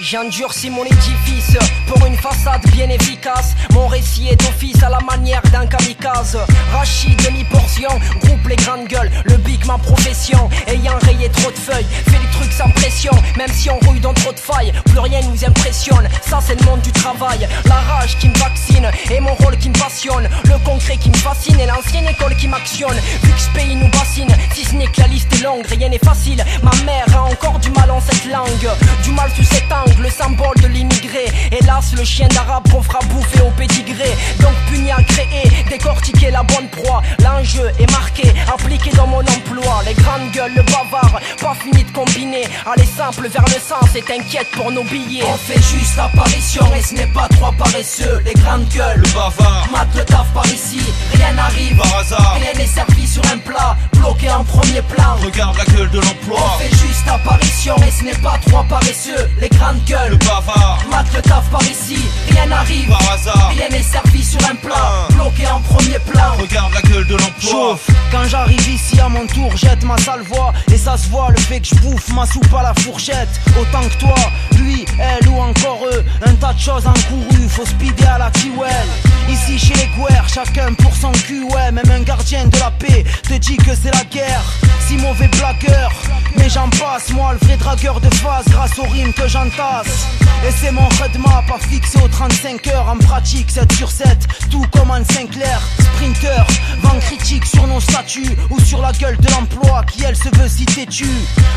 J'endurcis mon édifice pour une façade bien efficace. Mon récit est d'office à la manière d'un kamikaze. Rachid, demi-portion, groupe les grandes gueules. Le bic, ma profession, ayant rayé trop de feuilles. Fais les trucs sans pression, même si on rouille dans trop de failles. Plus rien nous impressionne, ça c'est le monde du travail. La rage qui me vaccine et mon rôle qui me passionne. Le concret qui me fascine et l'ancienne école qui m'actionne. Vu que ce pays nous bassine, si ce n'est que la liste est longue, rien n'est facile. Ma mère a encore du mal en cette langue. Du mal sous cet angle, le symbole de l'immigré. Hélas, le chien d'arabe qu'on fera bouffer au pédigré. Donc puni à créer, décortiquer la bonne proie. L'enjeu est marqué, appliqué dans mon emploi. Les grandes gueules, le bavard, pas fini de combiner. Aller simple vers le sens et t'inquiète pour nos billets. On fait juste apparition et ce n'est pas trois paresseux. Les grandes gueules, le bavard, mate le taf par ici. Rien n'arrive, par hasard, rien n'est servi sur un plat. Bloqué en premier plan, regarde la gueule de l'emploi. On fait juste apparition et ce n'est pas trois paresseux. Les grandes gueules, le bavard, mate le taf par ici. Rien n'arrive, par hasard, rien n'est servi sur un plat. Bloqué en premier plan, regarde la gueule de l'emploi. Chauffe, quand j'arrive ici à mon tour, jette ma sale voix. Et ça se voit, le fait que je bouffe ma soupe à la fourchette. Autant que toi, lui, elle ou encore eux. Un tas de choses encourues, faut speeder à la Kiwell. Ici chez les guerres, chacun pour son cul, ouais. Même un gardien de la paix te dit que c'est la guerre. Si mauvais blagueur, mais j'en passe. Moi le vrai dragueur de phase, grâce aux rimes que j'entasse. Et c'est mon roadmap pas fixé aux 35 heures. En pratique 7 sur 7, tout comme Anne Sinclair. Sprinter, vent critique sur nos statuts ou sur la gueule de l'emploi qui elle se veut si têtue.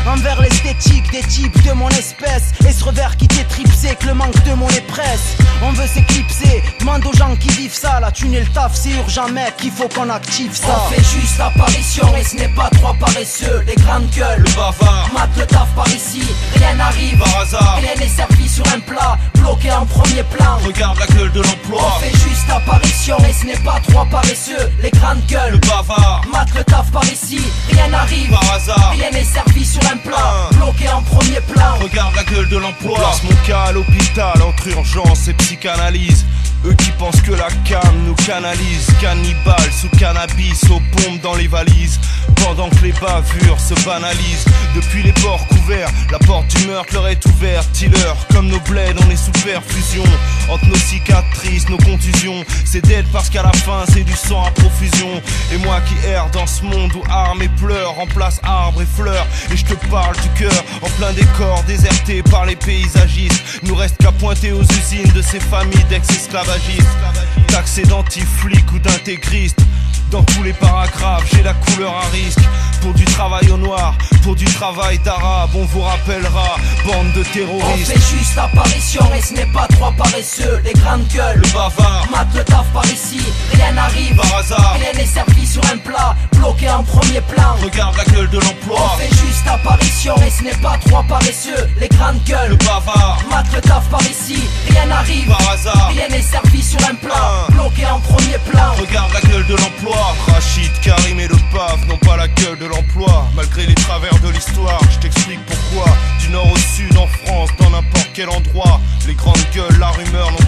Envers l'esthétique des types de mon espèce. Et ce revers qui t'étripsé que le manque de mon épresse. On veut s'éclipser, demande aux gens qui vivent ça. La thune et le taf c'est urgent mec, il faut qu'on active ça. On fait juste apparition et ce n'est pas trois paresseux. Les grandes gueules, le bavard, mate le taf par ici. Rien n'arrive, par hasard, rien n'est servi sur un plat. Bloqué en premier plan, regarde la gueule de l'emploi. On fait juste apparition et ce n'est pas trois paresseux. Les grandes gueules, le bavard, mate le taf par ici. Rien n'arrive, par hasard, rien n'est servi sur un plat. Bloqué en premier plan, regarde la gueule de l'emploi. Place mon cas à l'hôpital entre urgence et psychanalyse. Eux qui pensent que la cam nous canalise. Cannibales sous cannabis, aux bombes dans les valises. Pendant que les bavures se banalisent. Depuis les bords couverts, la porte du meurtre leur est ouverte. Dealer, comme nos bleds, on est sous perfusion. Entre nos cicatrices, nos contusions. C'est dead parce qu'à la fin c'est du sang à profusion. Et moi qui erre dans ce monde où armes et pleurs remplacent arbres et fleurs. Et je te parle du cœur, en plein décor déserté par les paysagistes. Nous reste qu'à pointer aux usines de ces familles d'ex-esclavagistes. Taxés d'anti-flics ou d'intégristes. Dans tous les paragraphes, j'ai la couleur à risque. Pour du travail au noir, pour du travail d'arabe, on vous rappellera, bande de terroristes. On fait juste apparition et ce n'est pas trois paresseux. Les grandes gueules, le bavard, mate le taf par ici. Rien n'arrive, par hasard, rien n'est servi sur un plat. Bloqué en premier plan, regarde la gueule de l'emploi. On fait juste apparition et ce n'est pas trois paresseux. Les grandes gueules, le bavard, mate le taf par ici. Rien n'arrive, par hasard, rien n'est servi sur un plat. Bloqué en premier plan, regarde la gueule de l'emploi. Rachid, Karim et le Paf n'ont pas la gueule de l'emploi. Malgré les travers de l'histoire, je t'explique pourquoi. Du nord au sud en France, dans n'importe quel endroit, les grandes gueules, la rumeur n'ont